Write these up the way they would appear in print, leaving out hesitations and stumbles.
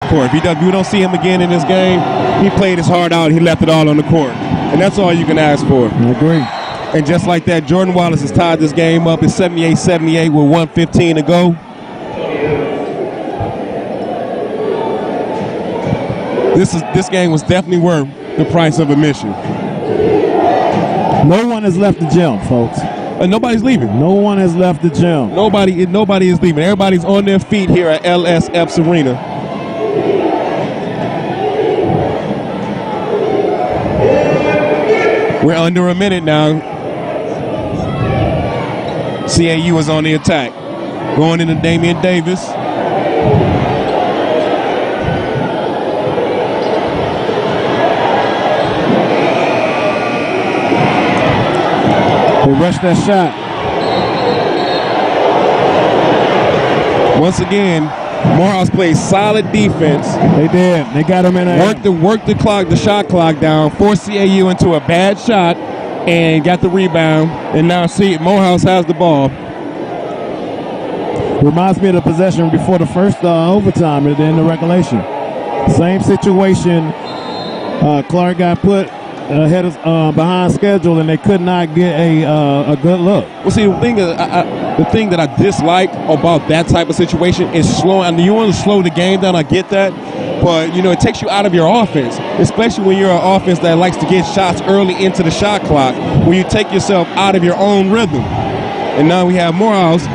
court. If we don't see him again in this game, he played his heart out. He left it all on the court. And that's all you can ask for. I agree. And just like that, Jordan Wallace has tied this game up. It's 78-78 with 1:15 to go. This game was definitely worth the price of admission. No one has left the gym, folks. Nobody's leaving. No one has left the gym. Nobody is leaving. Everybody's on their feet here at LSF's Arena. We're under a minute now. CAU is on the attack. Going into Damian Davis. They rushed that shot. Once again, Morehouse plays solid defense. They did. They got him in there. Worked the shot clock down, forced CAU into a bad shot, and got the rebound. And now Morehouse has the ball. Reminds me of the possession before the first overtime in the regulation. Same situation. Clark got put ahead of behind schedule, and they could not get a good look. Well, see, the thing that I dislike about that type of situation is slowing. I mean, you want to slow the game down. I get that, but it takes you out of your offense, especially when you're an offense that likes to get shots early into the shot clock. When you take yourself out of your own rhythm, and now we have Morehouse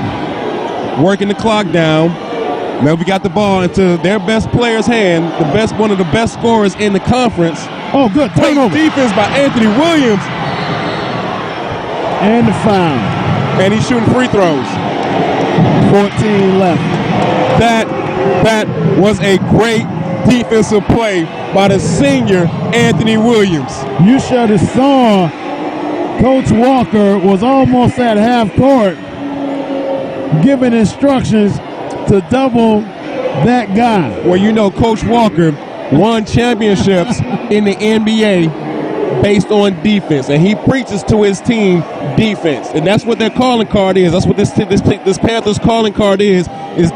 working the clock down. Now we got the ball into their best player's hand, one of the best scorers in the conference. Oh, good turnover. Defense by Anthony Williams. And the foul. And he's shooting free throws. 14 left. That was a great defensive play by the senior Anthony Williams. You should have saw Coach Walker was almost at half court giving instructions to double that guy. Well, Coach Walker won championships in the NBA based on defense, and he preaches to his team defense, and that's what their calling card is. That's what this Panthers calling card is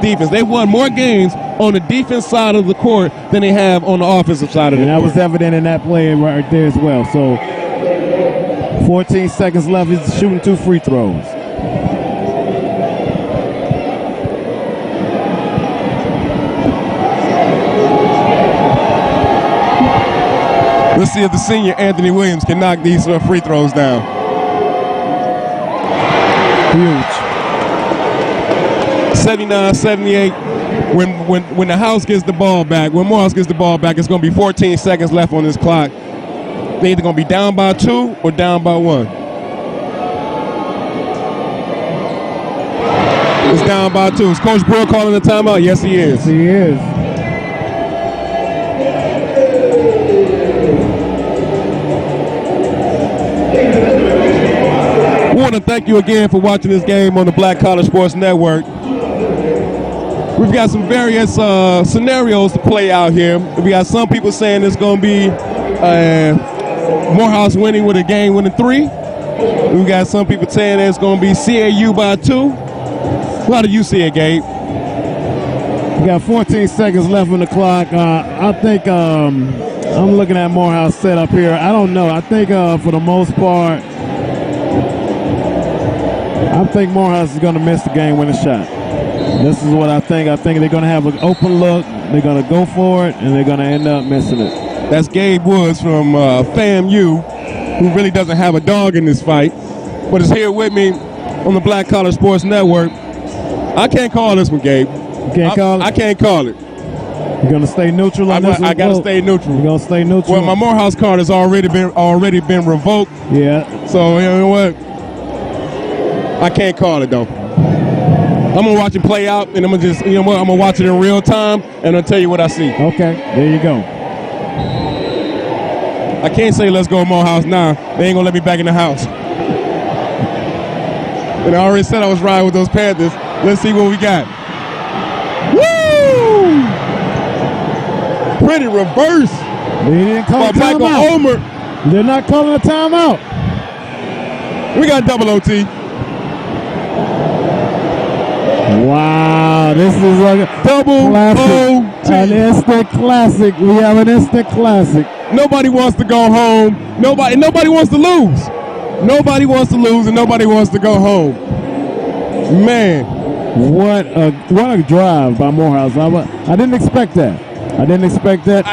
defense. They won more games on the defense side of the court than they have on the offensive side of the court. And that was evident in that play right there as well. So 14 seconds left. He's shooting 2 free throws. Let's see if the senior Anthony Williams can knock these free throws down. Huge. 79-78. When the house gets the ball back, when Morehouse gets the ball back, it's going to be 14 seconds left on this clock. They're either going to be down by 2 or down by 1. It's down by 2. Is Coach Brewer calling the timeout? Yes, he is. Yes, he is. I want to thank you again for watching this game on the Black College Sports Network. We've got some various scenarios to play out here. We got some people saying it's going to be Morehouse winning with a game-winning 3. We got some people saying it's going to be CAU by 2. How do you see it, Gabe? We got 14 seconds left on the clock. I think I'm looking at Morehouse set up here. I don't know. I think for the most part, I think Morehouse is going to miss the game-winning shot. This is what I think. I think they're going to have an open look. They're going to go for it, and they're going to end up missing it. That's Gabe Woods from FAMU, who really doesn't have a dog in this fight, but is here with me on the Black College Sports Network. I can't call this one, Gabe. You can't call it? I can't call it. You're going to stay neutral on this one? I got to stay neutral. You're going to stay neutral? Well, my Morehouse card has already been revoked. Yeah. So, you know what? I can't call it, though. I'm going to watch it play out, and I'm going to I'm going to watch it in real time, and I'll tell you what I see. Okay, there you go. I can't say let's go Morehouse now. They ain't going to let me back in the house. And I already said I was riding with those Panthers. Let's see what we got. Woo! Pretty reverse. They didn't call a timeout. They're not calling a timeout. We got double OT. Wow, this is like a double classic. An instant classic. We have an instant classic. Nobody wants to go home. Nobody wants to lose. Nobody wants to lose, and nobody wants to go home. Man, what a drive by Morehouse. I didn't expect that. I didn't expect that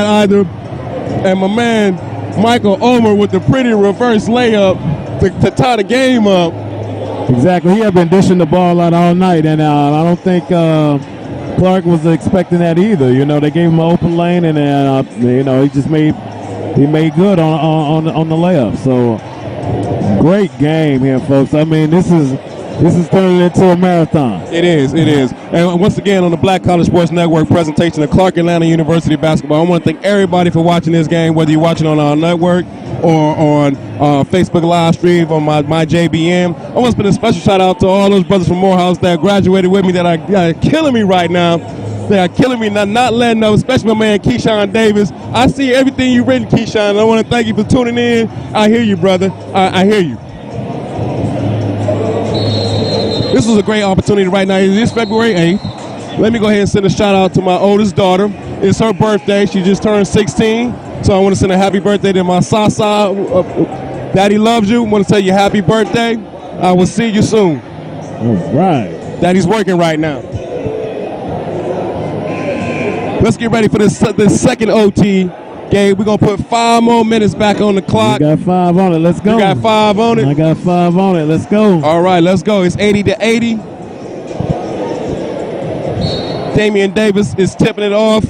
either. And my man Michael Omer with the pretty reverse layup to tie the game up. Exactly. He had been dishing the ball out all night, and I don't think Clark was expecting that either. You know, they gave him an open lane, and you know, he made good on the layup. So great game here, folks. I mean, this is turning into a marathon. It is. And once again, on the Black College Sports Network presentation of Clark Atlanta University basketball, I want to thank everybody for watching this game, whether you're watching on our network or on Facebook live stream on my JBM. I want to spend a special shout out to all those brothers from Morehouse that graduated with me that are killing me right now. They are killing me, not letting up, especially my man Keyshawn Davis. I see everything you've written, Keyshawn, and I want to thank you for tuning in. I hear you, brother. I hear you. This is a great opportunity right now. It is February 8th. Let me go ahead and send a shout out to my oldest daughter. It's her birthday. She just turned 16. So I want to send a happy birthday to my Sasa. Daddy loves you. I want to tell you happy birthday. I will see you soon. All right. Daddy's working right now. Let's get ready for this second OT. Gabe, we're going to put 5 more minutes back on the clock. You got 5 on it. Let's go. You got 5 on it? I got 5 on it. Let's go. All right, let's go. It's 80-80. Damian Davis is tipping it off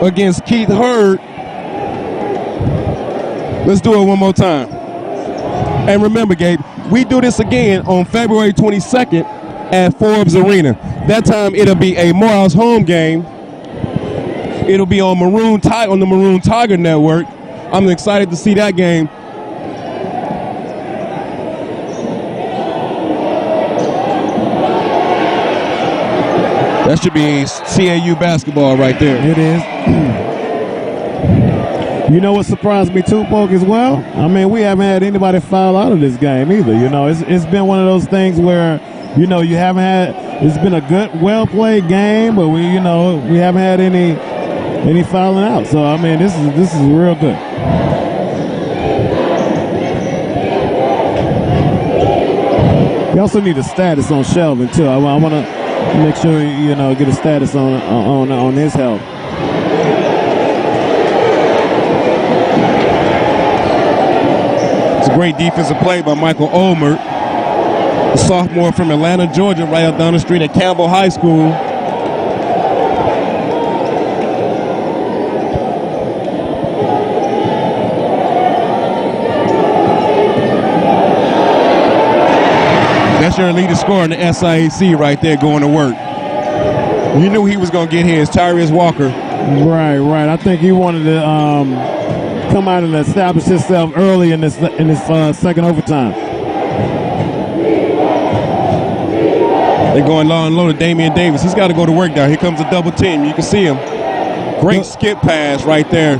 against Keith Hurd. Let's do it one more time. And remember, Gabe, we do this again on February 22nd at Forbes Arena. That time it'll be a Morehouse home game. It'll be on the Maroon Tiger Network. I'm excited to see that game. That should be CAU basketball right there. It is. You know what surprised me too, Polk, as well? I mean, we haven't had anybody foul out of this game either. You know, it's been one of those things where, you know, you haven't had. It's been a good, well-played game, but we haven't had any fouling out. So I mean, this is real good. You also need a status on Shelvin too. I want to make sure get a status on his health. It's a great defensive play by Michael Olmer, a sophomore from Atlanta, Georgia, right up down the street at Campbell High School. That's your leading scorer in the SIAC right there going to work. You knew he was going to get his, Tyrese Walker. Right. I think he wanted to come out and establish himself early in this second overtime. They're going low and low to Damian Davis. He's got to go to work now. Here comes a double team. You can see him. Great skip pass right there.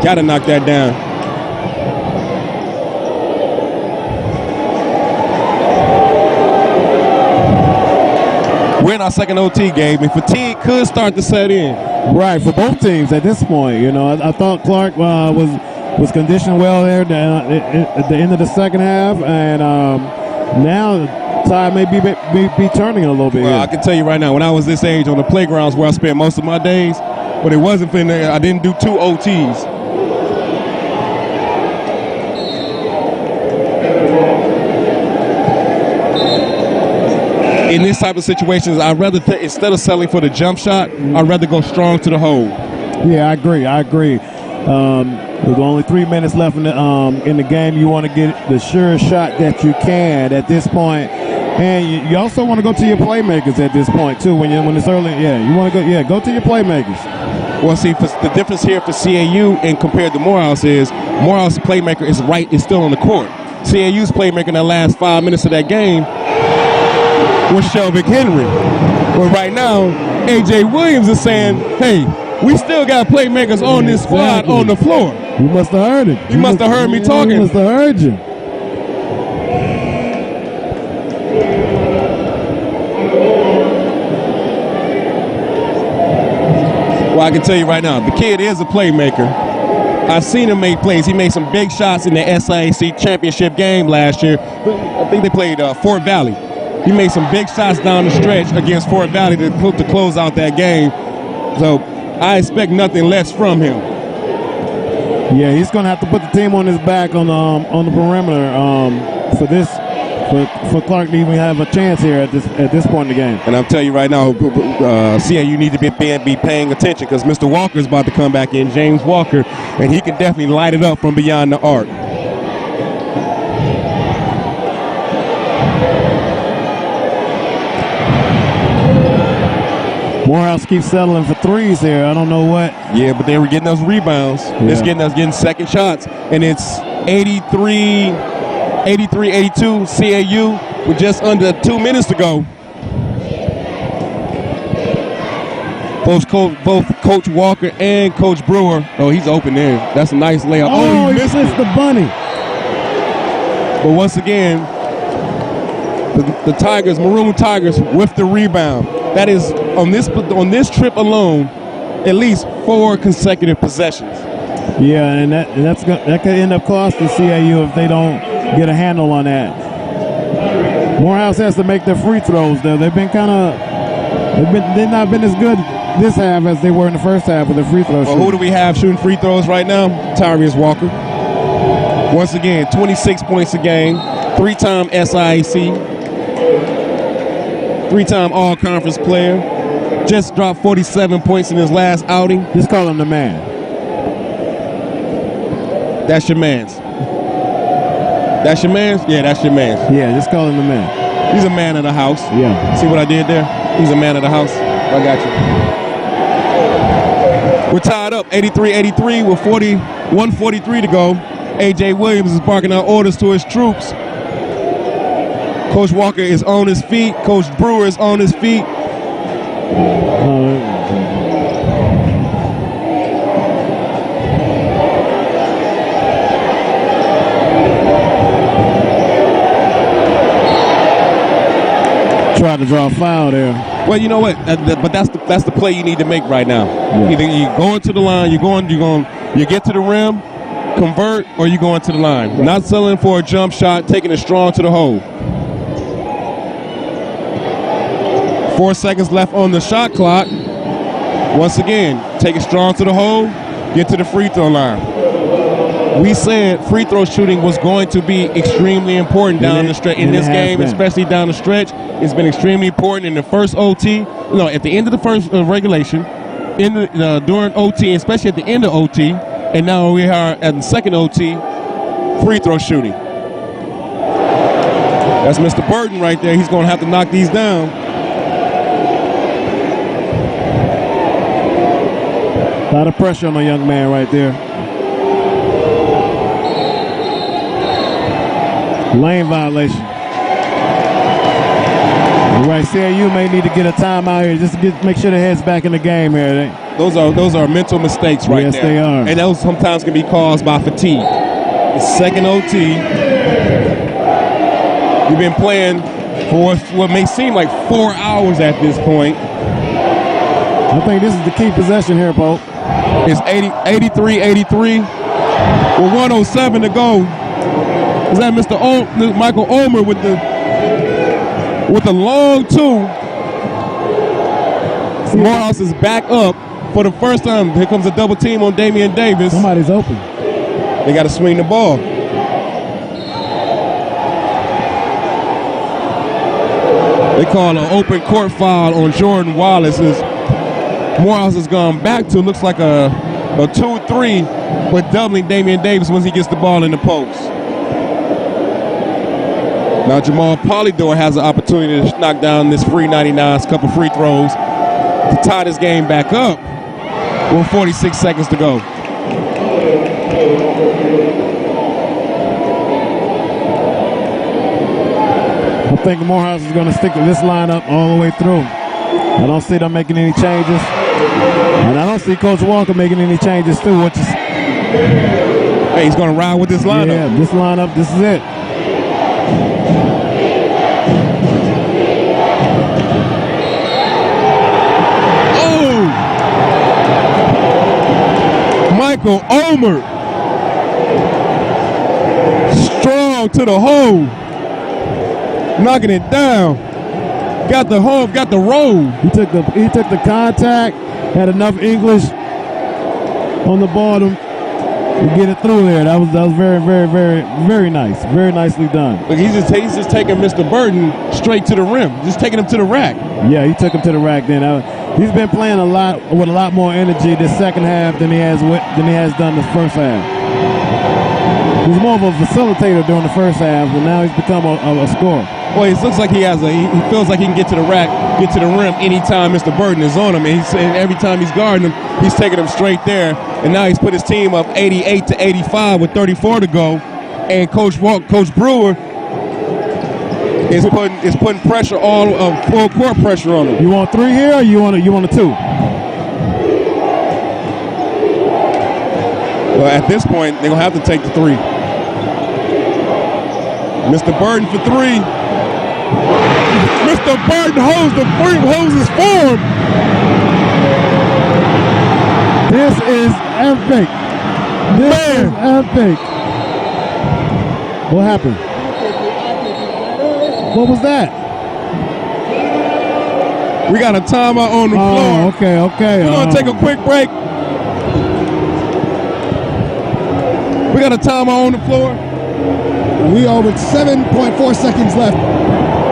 Got to knock that down. We're in our second OT game, and fatigue could start to set in. Right, for both teams at this point. You know, I thought Clark was conditioned well there at the end of the second half, and now the tide may be turning a little bit. Well, here. I can tell you right now, when I was this age on the playgrounds where I spent most of my days, but it wasn't for I didn't do 2 OTs. In this type of situations, I'd rather, instead of settling for the jump shot, I'd rather go strong to the hole. Yeah, I agree. There's only 3 minutes left in the game. You want to get the sure shot that you can at this point. And you also want to go to your playmakers at this point, too, when it's early. Yeah, you want to go to your playmakers. Well, see, the difference here for CAU and compared to Morehouse is Morehouse playmaker is still on the court. CAU's playmaker in the last 5 minutes of that game was Shelvick Henry. Well, right now, A.J. Williams is saying, hey, we still got playmakers on this squad on the floor. You must have heard it. You must have heard me talking. You must have heard you. Well, I can tell you right now, the kid is a playmaker. I've seen him make plays. He made some big shots in the SIAC championship game last year. I think they played Fort Valley. He made some big shots down the stretch against Fort Valley to close out that game. So I expect nothing less from him. Yeah, he's going to have to put the team on his back on the perimeter for Clark to even have a chance here at this point in the game. And I'm telling you right now, CAU need to be paying attention because Mr. Walker is about to come back in, James Walker, and he can definitely light it up from beyond the arc. Morehouse keeps settling for threes here. I don't know what. Yeah, but they were getting those rebounds. Yeah. It's getting second shots, and it's 83-82 CAU with just under 2 minutes to go. Both Coach Walker and Coach Brewer. Oh, he's open there. That's a nice layup. Oh, he missed the bunny. But once again, the Tigers, Maroon Tigers, with the rebound. That is on this trip alone, at least 4 consecutive possessions. Yeah, and that could end up costing CAU if they don't get a handle on that. Morehouse has to make their free throws though. They've not been as good this half as they were in the first half with their free throws. Well, who do we have shooting free throws right now? Tyrese Walker. Once again, 26 points a game, 3-time SIAC, 3-time all-conference player. Just dropped 47 points in his last outing. Just call him the man. That's your man's. That's your man's? Yeah, that's your man's. Yeah, just call him the man. He's a man of the house. Yeah. See what I did there? He's a man of the house. I got you. We're tied up 83-83 with 1:43 to go. A.J. Williams is barking out orders to his troops. Coach Walker is on his feet. Coach Brewer is on his feet. Tried to draw a foul there. Well, you know what? But that's the play you need to make right now. Yeah. Either you go into the line, you get to the rim, convert, or you go into the line. Right. Not settling for a jump shot, taking it strong to the hole. 4 seconds left on the shot clock. Once again, take it strong to the hole, get to the free throw line. We said free throw shooting was going to be extremely important down the stretch in this game, especially down the stretch. It's been extremely important in the first OT. No, at the end of the first regulation, during OT, especially at the end of OT, and now we are at the second OT, free throw shooting. That's Mr. Burton right there. He's going to have to knock these down. A lot of pressure on the young man right there. Lane violation. You're right, CAU may need to get a timeout here just to make sure the head's back in the game here. Those are mental mistakes right there. Yes, they are. And those sometimes can be caused by fatigue. The second OT, you've been playing for what may seem like 4 hours at this point. I think this is the key possession here, Pope. It's 83-83 with 1:07 to go. Is that Mr. Michael Ulmer with the long two? Morehouse is back up for the first time. Here comes a double team on Damian Davis. Somebody's open. They got to swing the ball. They call an open court foul on Jordan Wallace. Morehouse has gone back to looks like a 2-3, but doubling Damian Davis once he gets the ball in the post. Now Jamal Polydor has an opportunity to knock down this free 99's couple free throws to tie this game back up with 46 seconds to go. I think Morehouse is going to stick with this lineup all the way through. I don't see them making any changes. And I don't see Coach Walker making any changes too, which is... Hey, he's going to ride with this lineup. Yeah, this lineup, this is it. Michael Omer. Strong to the hole. Knocking it down. Got the home, got the roll. He took the contact, had enough English on the bottom to get it through there. That was very, very, very, very nice. Very nicely done. Look, he's just taking Mr. Burton straight to the rim. Just taking him to the rack. Yeah, he took him to the rack then. He's been playing with a lot more energy this second half than he has done the first half. He's more of a facilitator during the first half, but now he's become a scorer. Well, it looks like he feels like he can get to the rack, get to the rim anytime Mr. Burton is on him. And every time he's guarding him, he's taking him straight there. And now he's put his team up 88-85 with 34 to go. And Coach Brewer is putting pressure, all of full court pressure on him. You want 3 here, or you want a 2? Well, at this point, they're gonna have to take the 3. Mr. Burton for 3. Mr. Burton holds his form. This is epic. This is epic. What happened? What was that? We got a timeout on the floor. Okay. We're gonna take a quick break. We got a timeout on the floor. We are with 7.4 seconds left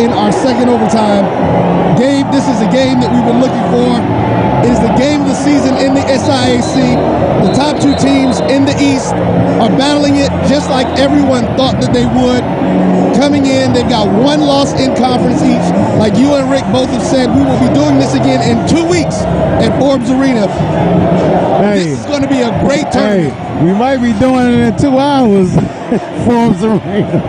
in our second overtime. Gabe, this is a game that we've been looking for. It is the game of the season in the SIAC. The top 2 teams in the East are battling it just like everyone thought that they would. Coming in, they've got 1 loss in conference each. Like you and Rick both have said, we will be doing this again in 2 weeks at Forbes Arena. This is going to be a great tournament. We might be doing it in 2 hours. Forbes Arena.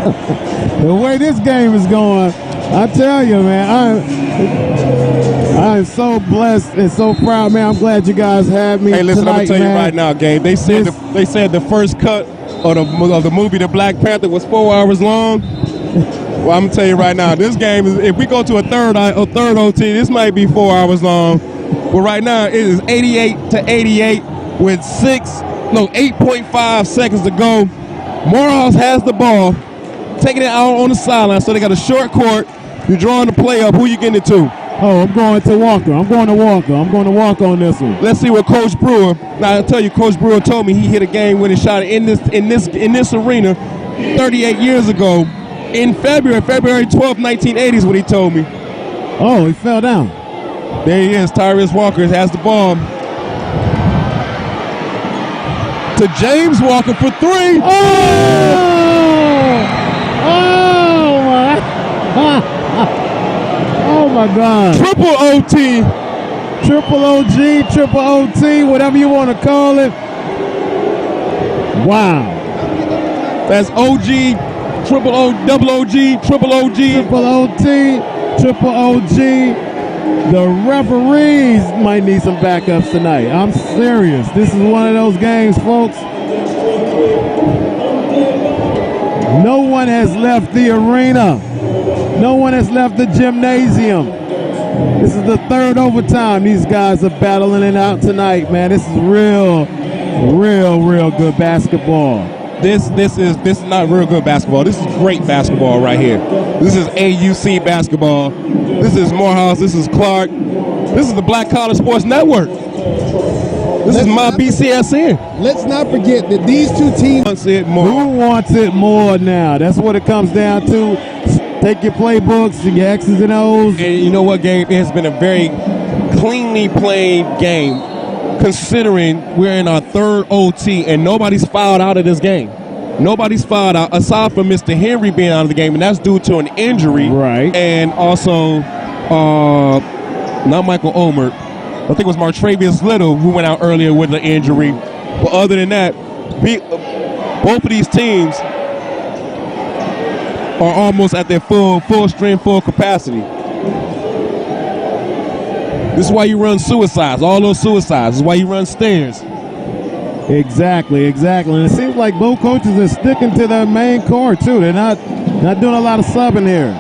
The way this game is going, I tell you, man, I'm so blessed and so proud, man. I'm glad you guys have me. Hey, listen, tonight, I'm gonna tell you right now, Gabe. They said the first cut of the movie The Black Panther was 4 hours long. Well, I'm gonna tell you right now, this game is, if we go to a third OT, this might be 4 hours long. But right now, it is 88-88 with 8.5 seconds to go. Morehouse has the ball, taking it out on the sideline. So they got a short court. You're drawing the play up. Who you getting it to? Oh, I'm going to Walker. I'm going to Walker on this one. Let's see what Coach Brewer. Now I'll tell you, Coach Brewer told me he hit a game-winning shot in this arena 38 years ago in February 12th, 1980 is what he told me. Oh, he fell down. There he is. Tyrese Walker has the ball. To James Walker for 3. Oh my! Oh my God! Triple OT, triple OG, triple OT, whatever you want to call it. Wow! That's OG, triple O, double OG, triple OG, triple OT, triple OG. The referees might need some backups tonight. I'm serious. This is one of those games, folks. No one has left the arena. No one has left the gymnasium. This is the 3rd overtime. These guys are battling it out tonight, man. This is real good basketball. This is not real good basketball. This is great basketball right here. This is AUC basketball. This is Morehouse. This is Clark. This is the Black College Sports Network. This is my BCSN. Let's not forget that these 2 teams wants it more. Who wants it more now? That's what it comes down to. Take your playbooks, your X's and O's. And you know what, Gabe? It has been a very cleanly played game, considering we're in our 3rd OT and nobody's fouled out of this game. Nobody's fouled out aside from Mr. Henry being out of the game, and that's due to an injury. Right. And also, not Michael Omer. I think it was Martravius Little who went out earlier with an injury. But other than that, both of these teams are almost at their full strength, full capacity. This is why you run suicides, all those suicides. This is why you run stairs. Exactly. And it seems like both coaches are sticking to their main core, too. They're not doing a lot of subbing here.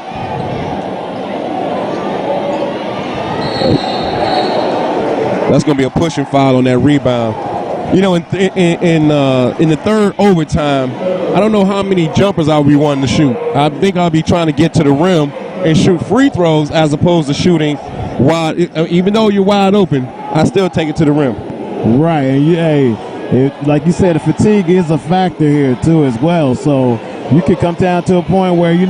That's going to be a pushing foul on that rebound. You know, in the third overtime, I don't know how many jumpers I'll be wanting to shoot. I think I'll be trying to get to the rim and shoot free throws as opposed to shooting wide. Even though you're wide open, I still take it to the rim. Right, and like you said, the fatigue is a factor here too as well. So you could come down to a point where you're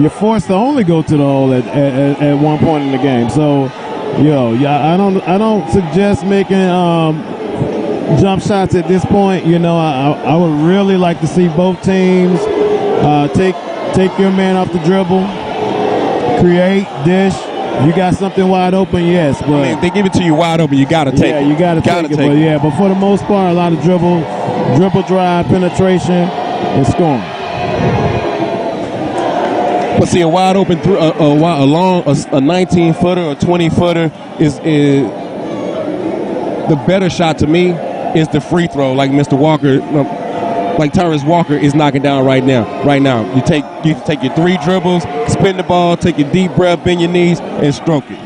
forced to only go to the hole at one point in the game. So, I don't suggest making jump shots at this point. I would really like to see both teams take your man off the dribble, create, dish. You got something wide open, yes, but I mean, if they give it to you wide open, you got to take it. Yeah, you got to take it. But for the most part, a lot of dribble drive, penetration, and scoring. But see, a wide open a 19-footer or 20-footer is the better shot to me is the free throw, like Mr. Walker, like Tyrese Walker is knocking down right now. You take your 3 dribbles, spin the ball, take your deep breath, bend your knees, and stroke it.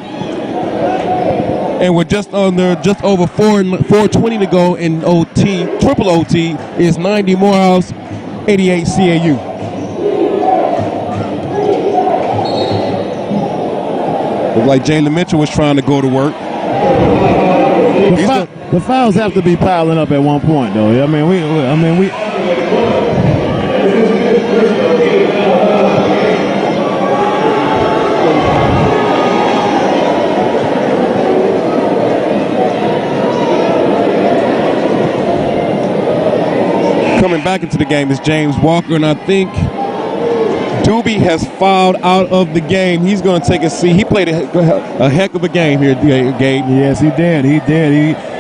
And we're just over 4:20 to go in OT. Triple OT is 90 Morehouse, 88 CAU. Looks like Jalen Mitchell was trying to go to work. The fouls have to be piling up at one point, though. I mean, we. Coming back into the game is James Walker, and I think Doobie has fouled out of the game. He's going to take a seat. He played a heck of a game here, Gabe. Yes, he did.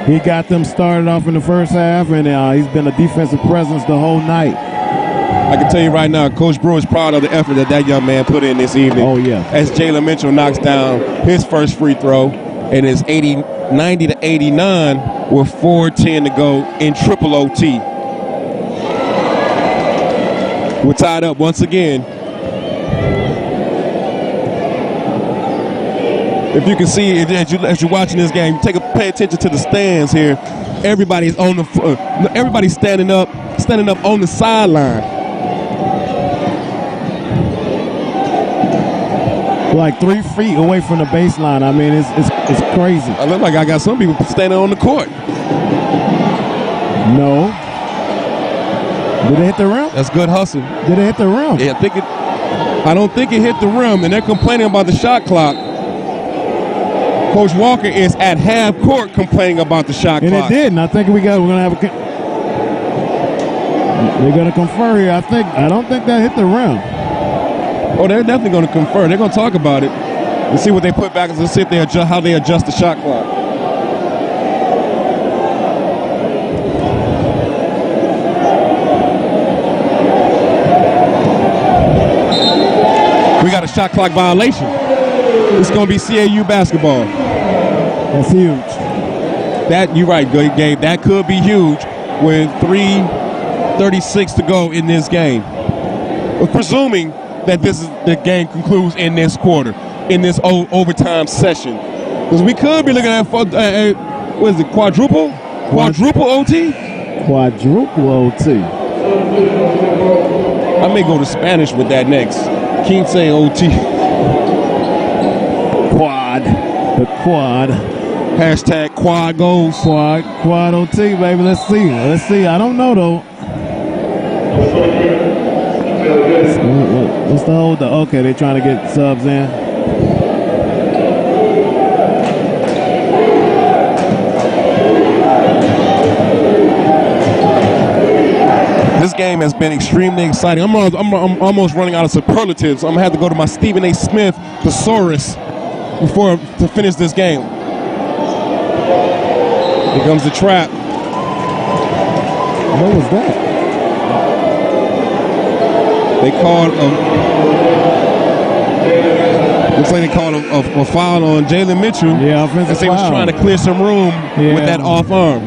He got them started off in the first half, and he's been a defensive presence the whole night. I can tell you right now, Coach Brewer is proud of the effort that young man put in this evening. Oh, yeah. As Jalen Mitchell knocks down his first free throw, and it's 90 to 89 with 4:10 to go in triple OT. We're tied up once again. If you can see, as you're watching this game, pay attention to the stands here. Everybody's everybody's standing up on the sideline. Like 3 feet away from the baseline. I mean, it's crazy. I look like I got some people standing on the court. No. Did it hit the rim? That's good hustle. Did it hit the rim? Yeah, I don't think it hit the rim, and they're complaining about the shot clock. Coach Walker is at half court complaining about the shot clock. And it did, and I think we're gonna have they're gonna confer here. I don't think that hit the rim. Oh, they're definitely gonna confer. They're gonna talk about it and see what they put back and see if how they adjust the shot clock. We got a shot clock violation. It's going to be CAU basketball. That's huge. You're right, Gabe. That could be huge with 3:36 to go in this game. Presuming that the game concludes in this quarter, in this overtime session. Because we could be looking at, what is it, quadruple? Quadruple OT? Quadruple OT. I may go to Spanish with that next. Quince OT. Quad. The quad. Hashtag quad goals. Quad OT, baby. Let's see. I don't know, though. What's the hold? Okay, they're trying to get subs in. This game has been extremely exciting. I'm almost running out of superlatives. I'm going to have to go to my Stephen A. Smith thesaurus to finish this game. Here comes the trap. What was that? They called looks like they called a foul on Jalen Mitchell. Yeah, offensive foul. They was trying to clear some room with that off arm.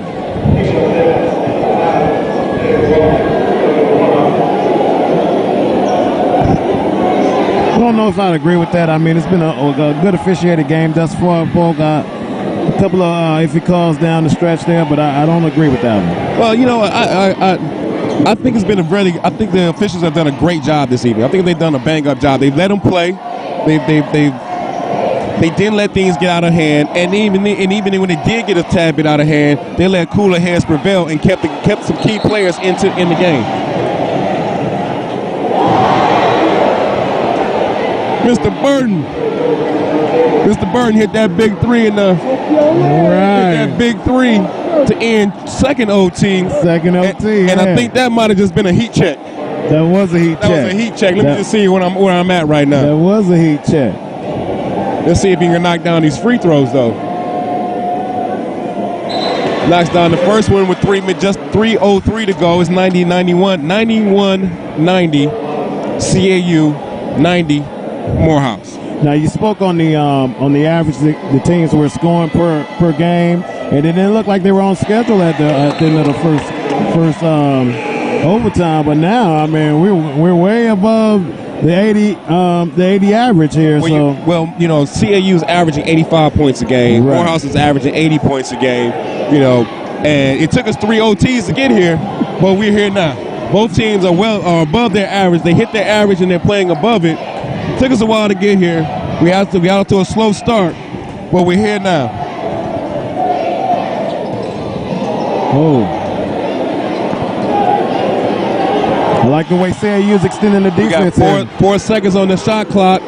I don't know if I'd agree with that. I mean, it's been a good officiated game thus far. Paul got couple of iffy calls down the stretch there, but I don't agree with that one. Well, you know, I think it's been I think the officials have done a great job this evening. I think they've done a bang-up job. They've let them play. They didn't let things get out of hand, and even when they did get a tad bit out of hand, they let cooler heads prevail and kept some key players in the game. Mr. Burton hit that big three hit that big three to end second OT. And I think that might have just been a heat check. That was a heat check. Let me just see where I'm at right now. That was a heat check. Let's see if he can knock down these free throws, though. Knocks down the first one with just 3:03 to go. It's 91-90 CAU, 90 Morehouse. Now you spoke on the average the teams were scoring per game, and it didn't look like they were on schedule at the end of the first overtime. But now, I mean, we're way above the 80 average here. CAU is averaging 85 points a game. Right. Morehouse is averaging 80 points a game. You know, and it took us 3 OTs to get here, but we're here now. Both teams are above their average. They hit their average and they're playing above it. It took us a while to get here. We got to a slow start, but we're here now. Oh. I like the way CAU is extending the defense. We got 4 seconds on the shot clock.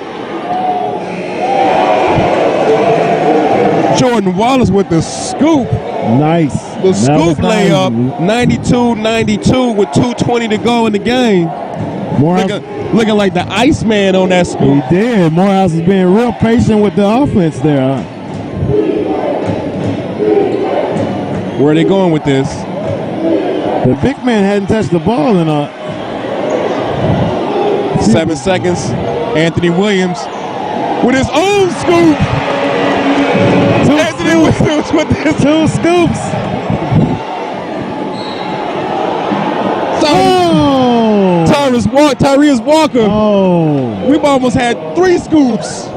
Jordan Wallace with the scoop. Nice. The scoop layup, 92-92 with 2:20 to go in the game. Looking like the Iceman on that scoop. He did. Morehouse is being real patient with the offense there. Where are they going with this? The big man hadn't touched the ball in 7 seconds. Anthony Williams with his own scoop. Anthony Williams with his 2 scoops. Tyrese Walker. Oh. We've almost had 3 scoops.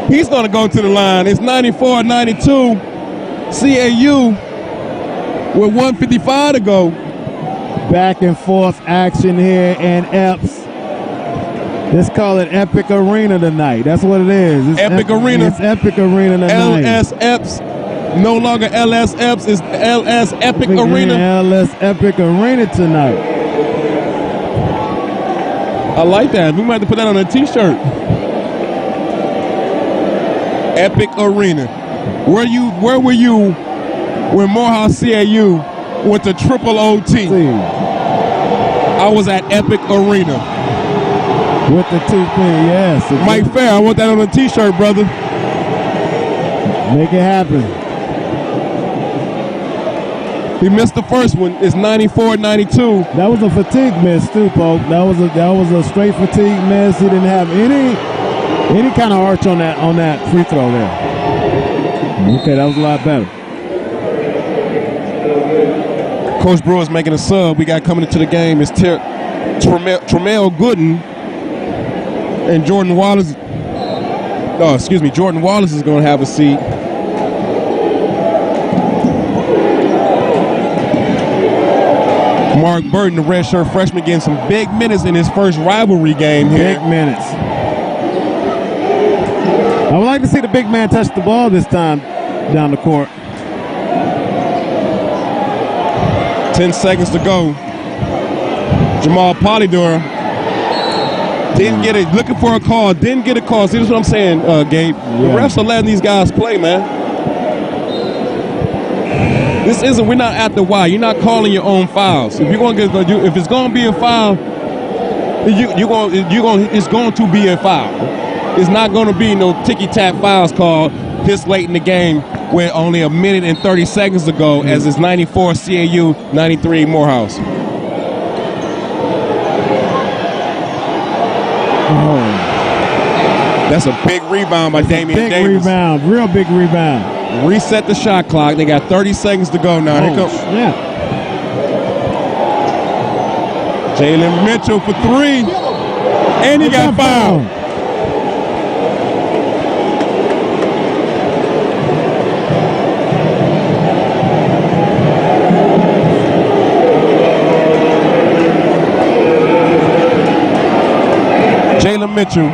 He's going to go to the line. It's 94-92. CAU with 1:55 to go. Back and forth action here in Epps. Let's call it Epic Arena tonight. That's what it is. It's Epic Arena. It's Epic Arena tonight. LS Epps. No longer LS Epps. It's LS Epic Arena. LS Epic Arena tonight. I like that. We might have to put that on a t-shirt. Epic Arena. Where were you when Morehouse CAU went to triple OT? I was at Epic Arena. With the 2-pin, yes. Mike Fair, I want that on a t-shirt, brother. Make it happen. He missed the first one. It's 94-92. That was a fatigue miss too, Pope. That was a straight fatigue miss. He didn't have any kind of arch on that free throw there. Okay, that was a lot better. Coach Brewer's making a sub. We got coming into the game is Tremel Gooden and Jordan Wallace. Jordan Wallace is going to have a seat. Mark Burton, the redshirt freshman, getting some big minutes in his first rivalry game here. Big minutes. I would like to see the big man touch the ball this time down the court. 10 seconds to go. Jamal Polydor didn't get it. Looking for a call. Didn't get a call. See, that's what I'm saying, Gabe. Yeah. The refs are letting these guys play, man. We're not at the wire. You're not calling your own fouls. If it's going to be a foul, it's going to be a foul. It's not going to be no ticky-tack fouls called this late in the game with only 1 minute and 30 seconds to go, as it's 94 CAU, 93 Morehouse. Oh. That's a big rebound by Damian Davis. Big rebound, real big rebound. Reset the shot clock. They got 30 seconds to go now. Here comes Jalen Mitchell for 3. And he got fouled. Mitchell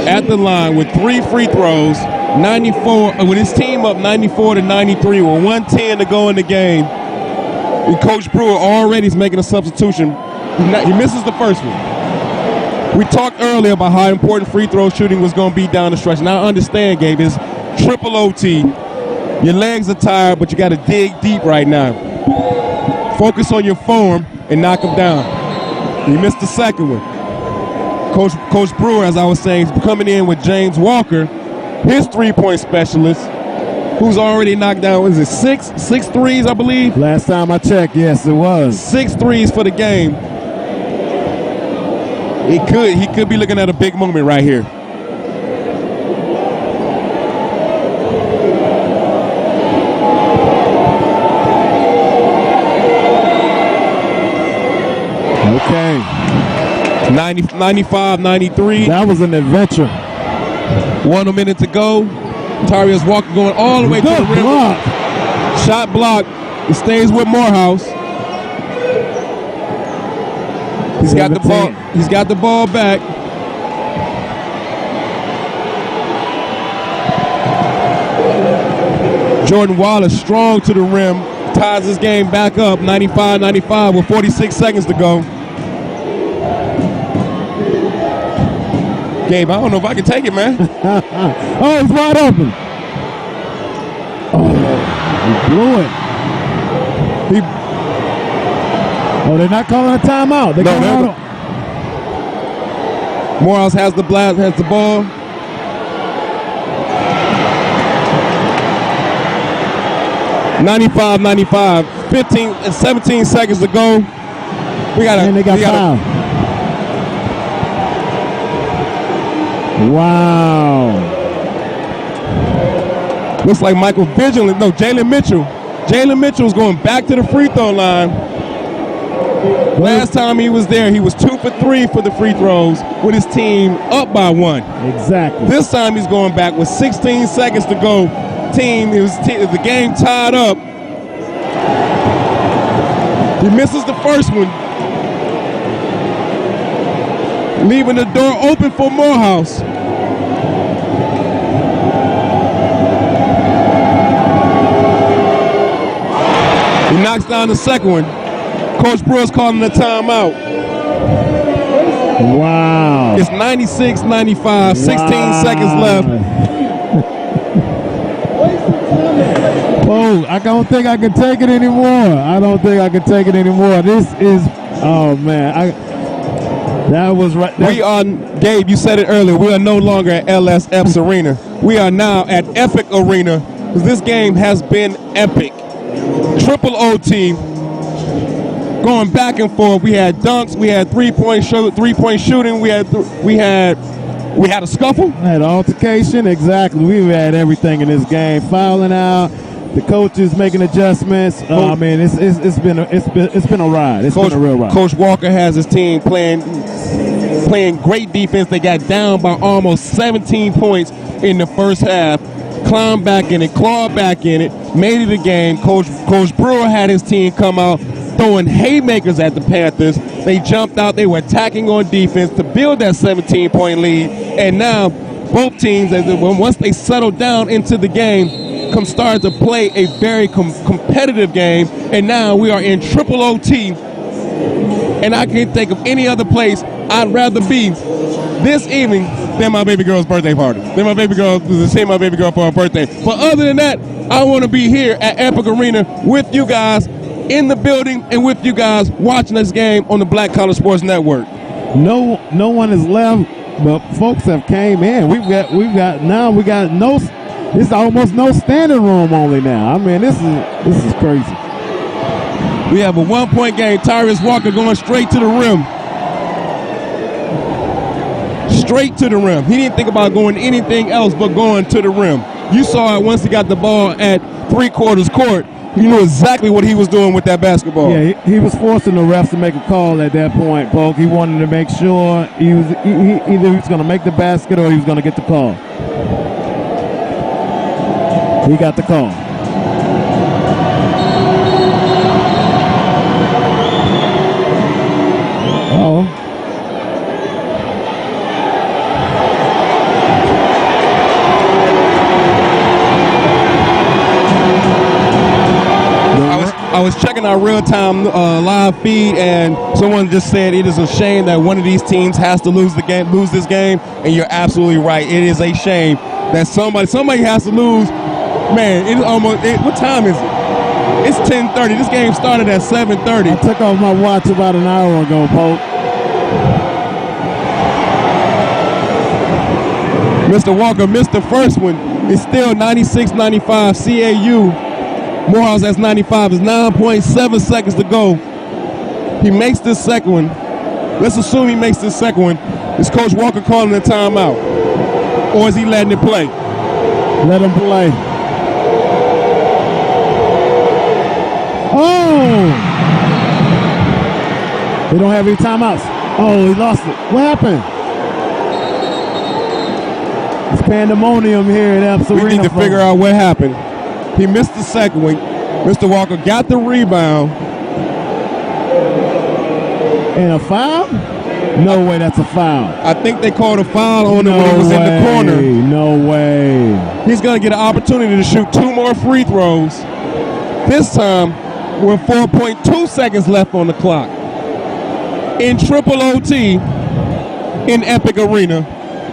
at the line with 3 free throws, 94, with his team up 94-93 with 1:10 to go in the game. And Coach Brewer already is making a substitution. He misses the first one. We talked earlier about how important free throw shooting was going to be down the stretch. Now I understand, Gabe, it's triple OT. Your legs are tired, but you got to dig deep right now. Focus on your form and knock them down. He missed the second one. Coach Brewer, as I was saying, is coming in with James Walker, his three-point specialist, who's already knocked down, what is it, six threes, I believe? Last time I checked, yes, it was. 6 threes for the game. He could be looking at a big moment right here. Okay. 95-93. That was an adventure. 1 minute to go. Tyrese Walker going all the way to the rim. Block. Shot block. It stays with Morehouse. He's got the ball. He's got the ball back. Jordan Wallace strong to the rim. Ties his game back up. 95-95 with 46 seconds to go. Gabe, I don't know if I can take it, man. Oh, it's wide open. Oh, he blew it. They're not calling a timeout. They're going out. Morehouse has the blast, has the ball. (95-95). 17 seconds to go. They got fouled. Wow. Looks like Michael Vigilant. No, Jalen Mitchell. Jalen Mitchell's going back to the free throw line. Last time he was there, he was 2 for 3 for the free throws with his team up by 1. Exactly. This time he's going back with 16 seconds to go. The game tied up. He misses the first one, leaving the door open for Morehouse. He knocks down the second one. Coach Brewer's calling a timeout. Wow. It's 96-95, 16 seconds left. Oh, I don't think I can take it anymore. This is, oh man, that was right. We are, Gabe, you said it earlier, we are no longer at LS Epps Arena. We are now at Epic Arena, because this game has been epic. Triple OT, going back and forth. We had dunks, we had three-point shooting, we had a scuffle. We had altercation, exactly. We've had everything in this game. Fouling out, the coaches making adjustments. I mean, it's been a ride. It's been a real ride. Coach Walker has his team playing great defense. They got down by almost 17 points in the first half. Climbed back in it, clawed back in it, made it a game. Coach Brewer had his team come out throwing haymakers at the Panthers. They jumped out. They were attacking on defense to build that 17-point lead. And now both teams, once they settled down into the game, started to play a very competitive game. And now we are in triple OT. And I can't think of any other place I'd rather be this evening than my baby girl's birthday party. Than my baby girl, to see my baby girl for her birthday. But other than that, I want to be here at Epic Arena with you guys in the building and with you guys watching this game on the Black College Sports Network. No one is left, but folks have came in. We got no. This is almost no standing room only now. I mean, this is crazy. We have a 1-point game. Tyrese Walker going straight to the rim. Straight to the rim. He didn't think about going anything else but going to the rim. You saw it once he got the ball at three-quarters court. He knew exactly what he was doing with that basketball. Yeah, he was forcing the refs to make a call at that point, Polk. He wanted to make sure either he was going to make the basket or he was going to get the call. He got the call. I was checking our real-time live feed, and someone just said it is a shame that one of these teams has to lose this game, and you're absolutely right. It is a shame that somebody has to lose. Man, it is almost. What time is it? It's 10:30. This game started at 7:30. I took off my watch about an hour ago, Pope. Mr. Walker missed the first one. It's still 96-95. CAU. Morehouse has 95. It's 9.7 seconds to go. He makes this second one. Let's assume he makes this second one. Is Coach Walker calling a timeout? Or is he letting it play? Let him play. Oh! They don't have any timeouts. Oh, he lost it. What happened? It's pandemonium here at Epps Arena. We need to figure out what happened. He missed the second one. Mr. Walker got the rebound. And a foul? No way that's a foul. I think they called a foul on him when he was in the corner. No way. He's going to get an opportunity to shoot 2 more free throws. This time with 4.2 seconds left on the clock. In triple OT in Epic Arena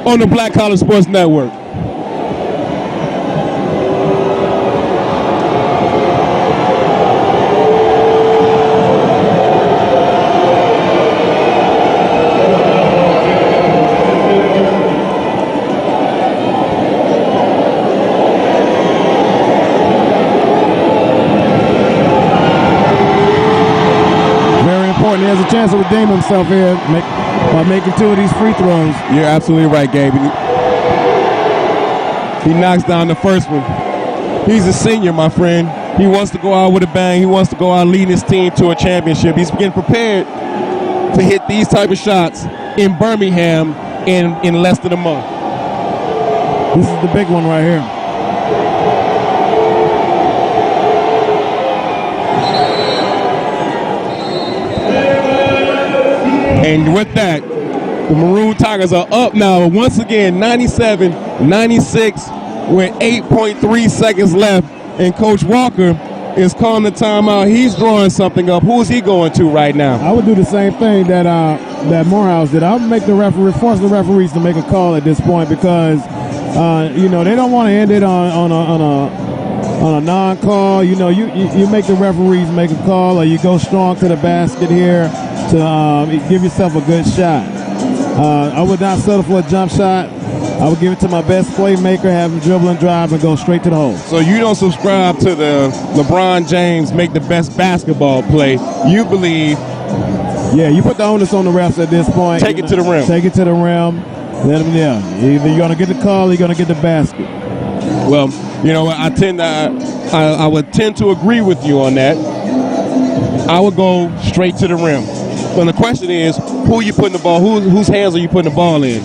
on the Black College Sports Network. He has a chance to redeem himself here by making 2 of these free throws. You're absolutely right, Gabe. He knocks down the first one. He's a senior, my friend. He wants to go out with a bang. He wants to go out leading his team to a championship. He's getting prepared to hit these type of shots in Birmingham in less than a month. This is the big one right here. And with that, the Maroon Tigers are up now once again, 97-96 with 8.3 seconds left. And Coach Walker is calling the timeout. He's drawing something up. Who is he going to right now? I would do the same thing that Morehouse did. I would make force the referees to make a call at this point because they don't want to end it on a non-call. You make the referees make a call, or you go strong to the basket here to give yourself a good shot. I would not settle for a jump shot. I would give it to my best playmaker, have him dribble and drive, and go straight to the hole. So you don't subscribe to the LeBron James make the best basketball play. You believe. Yeah, you put the onus on the refs at this point. Take it to the rim. Take it to the rim. Let them, either you're going to get the call or you're going to get the basket. Well, I would tend to agree with you on that. I would go straight to the rim. So the question is, who you putting the ball? Whose hands are you putting the ball in?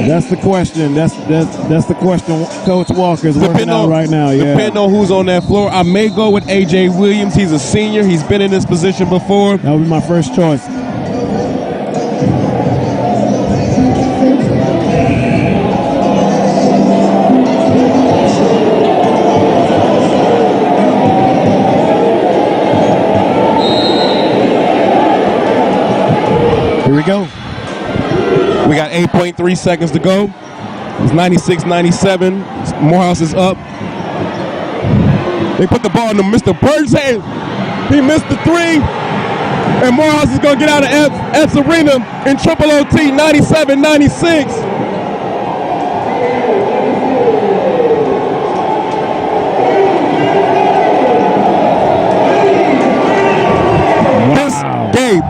That's the question. That's the question Coach Walker is working out right now. Yeah. Depending on who's on that floor, I may go with A.J. Williams. He's a senior. He's been in this position before. That would be my first choice. Here we go. We got 8.3 seconds to go. It's 96-97. Morehouse is up. They put the ball in Mr. Burton's hand. He missed the 3. And Morehouse is going to get out of Epps Arena in triple OT, 97-96.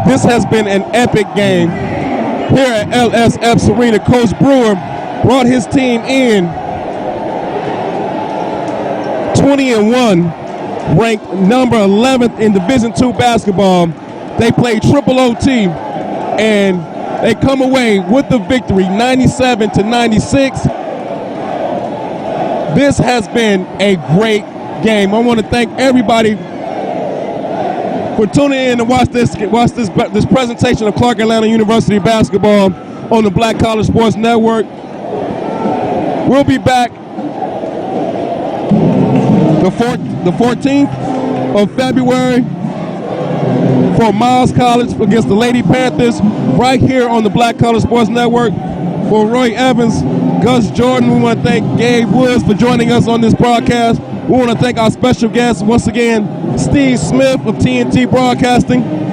This has been an epic game here at LS Epps Arena. Coach Brewer brought his team in 20-1, ranked number 11th in Division II basketball. They played triple OT, and they come away with the victory, 97-96. This has been a great game. I want to thank everybody for tuning in to watch this presentation of Clark Atlanta University basketball on the Black College Sports Network. We'll be back the 14th of February for Miles College against the Lady Panthers right here on the Black Color Sports Network. For Roy Evans, Gus Jordan, we want to thank Gabe Woods for joining us on this broadcast. We want to thank our special guest once again, Steve Smith of TNT Broadcasting.